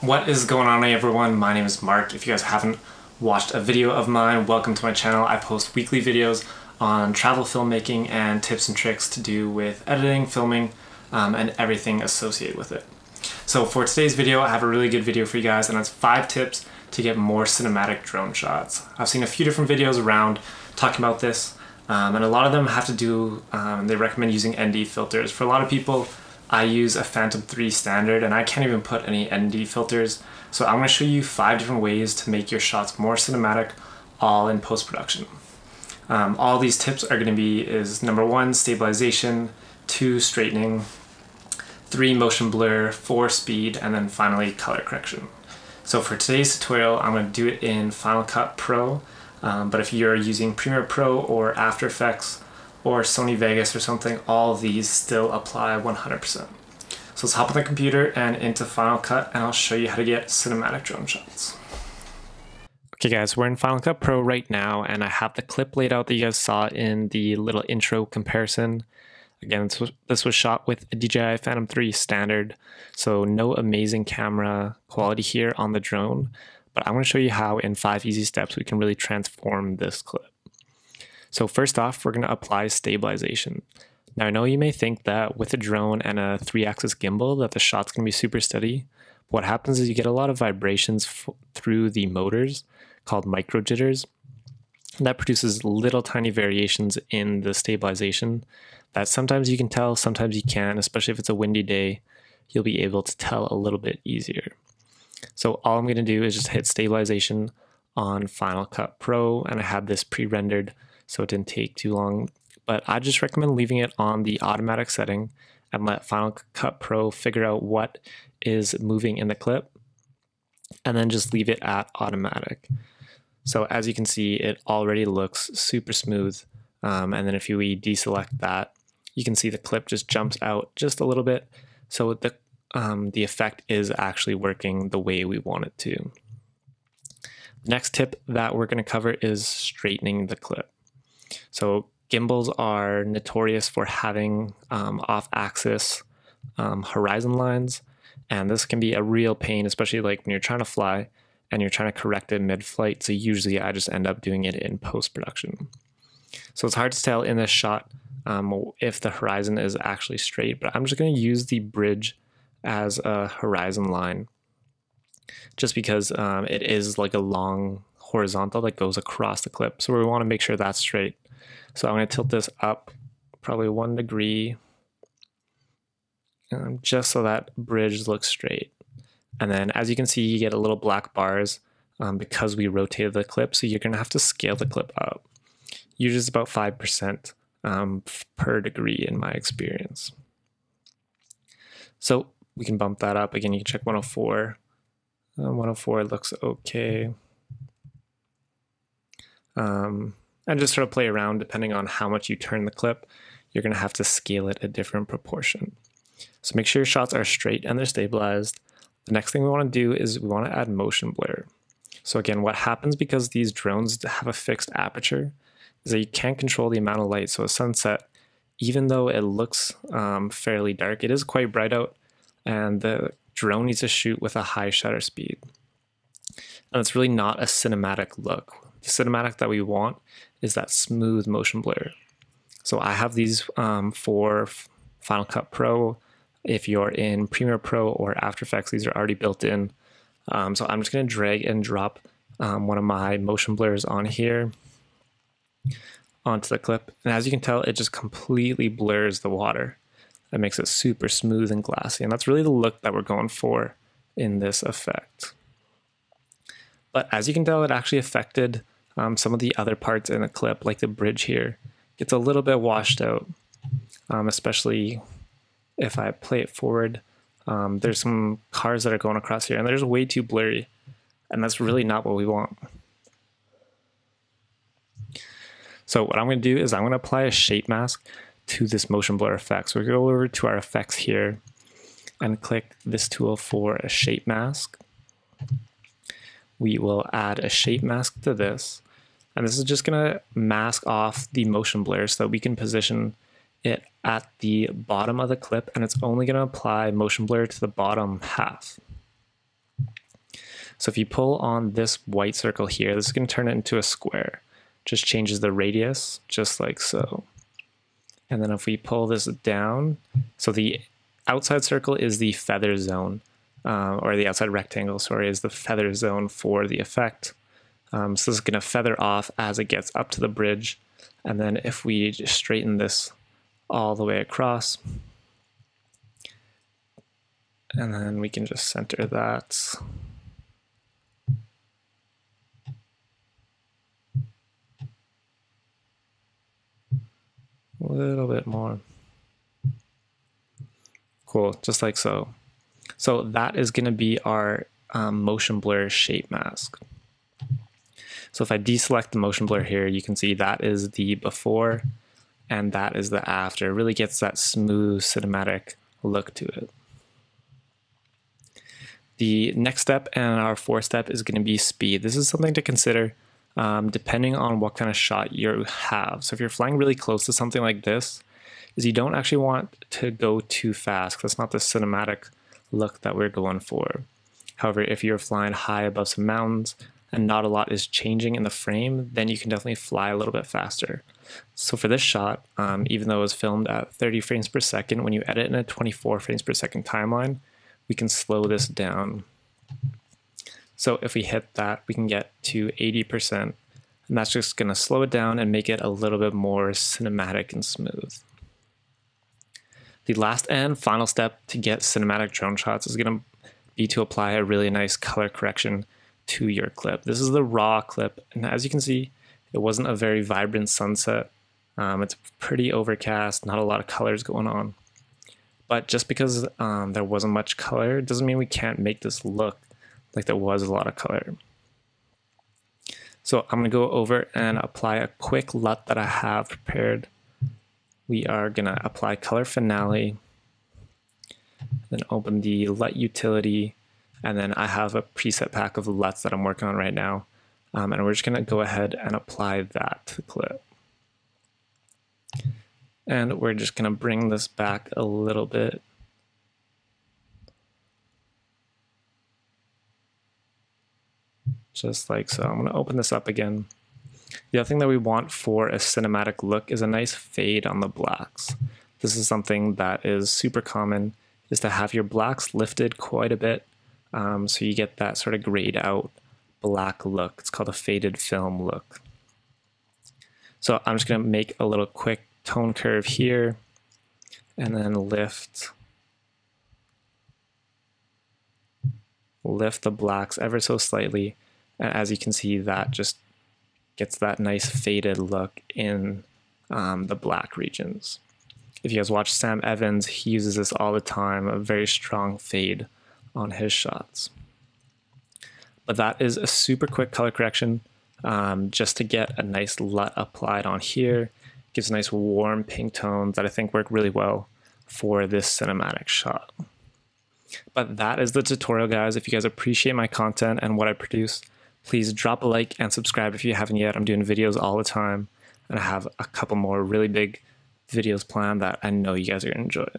What is going on, everyone? My name is Mark. If you guys haven't watched a video of mine, welcome to my channel. I post weekly videos on travel filmmaking and tips and tricks to do with editing, filming, and everything associated with it. So for today's video, I have a really good video for you guys, and it's 5 tips to get more cinematic drone shots. I've seen a few different videos around talking about this, and a lot of them have to do, they recommend using ND filters. For a lot of people, I use a Phantom 3 standard and I can't even put any ND filters. So I'm going to show you 5 different ways to make your shots more cinematic, all in post-production. All these tips are going to be number 1, stabilization, 2, straightening, 3, motion blur, 4, speed, and then finally color correction. So for today's tutorial, I'm going to do it in Final Cut Pro, but if you're using Premiere Pro or After Effects or Sony Vegas or something, all of these still apply 100%. So let's hop on the computer and into Final Cut, and I'll show you how to get cinematic drone shots. Okay guys, we're in Final Cut Pro right now, and I have the clip laid out that you guys saw in the little intro comparison. Again, this was shot with a DJI Phantom 3 standard, so no amazing camera quality here on the drone, but I'm going to show you how in 5 easy steps we can really transform this clip. So first off, we're going to apply stabilization. Now I know you may think that with a drone and a 3-axis gimbal that the shot's going to be super steady. But what happens is you get a lot of vibrations through the motors called micro jitters. That produces little tiny variations in the stabilization that sometimes you can tell, sometimes you can't, especially if it's a windy day, you'll be able to tell a little bit easier. So all I'm going to do is just hit stabilization on Final Cut Pro, and I have this pre-rendered so it didn't take too long, but I just recommend leaving it on the automatic setting and let Final Cut Pro figure out what is moving in the clip, and then just leave it at automatic. So as you can see, it already looks super smooth, and then if we deselect that, you can see the clip just jumps out just a little bit, so the effect is actually working the way we want it to. The next tip that we're going to cover is straightening the clip. So gimbals are notorious for having off-axis horizon lines, and this can be a real pain, especially like when you're trying to fly and you're trying to correct it mid-flight. So usually I just end up doing it in post-production. So it's hard to tell in this shot if the horizon is actually straight, but I'm just going to use the bridge as a horizon line just because it is like a long horizontal that goes across the clip. So we want to make sure that's straight. So I'm going to tilt this up probably 1 degree just so that bridge looks straight. And then as you can see, you get a little black bars because we rotated the clip. So you're going to have to scale the clip up. Usually it's about 5% per degree in my experience. So we can bump that up. Again, you can check 104. 104 looks okay. And just sort of play around depending on how much you turn the clip. You're going to have to scale it a different proportion. So make sure your shots are straight and they're stabilized. The next thing we want to do is we want to add motion blur. So again, what happens because these drones have a fixed aperture is that you can't control the amount of light. So at sunset, even though it looks fairly dark, it is quite bright out, and the drone needs to shoot with a high shutter speed. And it's really not a cinematic look. The cinematic that we want is that smooth motion blur. So I have these for Final Cut Pro. If you're in Premiere Pro or After Effects, these are already built in. So I'm just going to drag and drop one of my motion blurs on here onto the clip. And as you can tell, it just completely blurs the water. That makes it super smooth and glassy. And that's really the look that we're going for in this effect. But as you can tell, it actually affected some of the other parts in the clip, like the bridge here. Gets a little bit washed out, especially if I play it forward. There's some cars that are going across here, and they're just way too blurry, and that's really not what we want. So what I'm going to do is I'm going to apply a shape mask to this motion blur effect. So we go over to our effects here and click this tool for a shape mask. We will add a shape mask to this, and this is just going to mask off the motion blur so that we can position it at the bottom of the clip, and it's only going to apply motion blur to the bottom half. So if you pull on this white circle here, this is going to turn it into a square. Just changes the radius, just like so. And then if we pull this down, so the outside circle is the feather zone, or the outside rectangle, sorry, is the feather zone for the effect. So this is going to feather off as it gets up to the bridge. And then if we just straighten this all the way across, and then we can just center that. A little bit more. Cool, just like so. So that is going to be our motion blur shape mask. So if I deselect the motion blur here, you can see that is the before and that is the after. It really gets that smooth cinematic look to it. The next step and our fourth step is going to be speed. This is something to consider depending on what kind of shot you have. So if you're flying really close to something like this, is you don't actually want to go too fast, because that's not the cinematic look that we're going for. However, if you're flying high above some mountains and not a lot is changing in the frame, then you can definitely fly a little bit faster. So for this shot, even though it was filmed at 30 frames per second, when you edit in a 24 frames per second timeline, we can slow this down. So if we hit that, we can get to 80%, and that's just going to slow it down and make it a little bit more cinematic and smooth. The last and final step to get cinematic drone shots is going to be to apply a really nice color correction to your clip. This is the raw clip, and as you can see, it wasn't a very vibrant sunset. It's pretty overcast, not a lot of colors going on. But just because there wasn't much color doesn't mean we can't make this look like there was a lot of color. So I'm going to go over and apply a quick LUT that I have prepared. We are going to apply color finale, then open the LUT utility, and then I have a preset pack of LUTs that I'm working on right now. And we're just going to go ahead and apply that to the clip. And we're just going to bring this back a little bit. Just like so. I'm going to open this up again. The other thing that we want for a cinematic look is a nice fade on the blacks. This is something that is super common, is to have your blacks lifted quite a bit, so you get that sort of grayed out black look. It's called a faded film look. So I'm just going to make a little quick tone curve here, and then lift the blacks ever so slightly. And as you can see, that just gets that nice faded look in the black regions. If you guys watch Sam Evans, he uses this all the time, a very strong fade on his shots. But that is a super quick color correction just to get a nice LUT applied on here. Gives nice warm pink tones that I think work really well for this cinematic shot. But that is the tutorial, guys. If you guys appreciate my content and what I produce, please drop a like and subscribe if you haven't yet. I'm doing videos all the time, and I have a couple more really big videos planned that I know you guys are going to enjoy.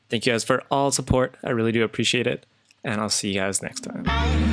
Thank you guys for all support. I really do appreciate it, and I'll see you guys next time.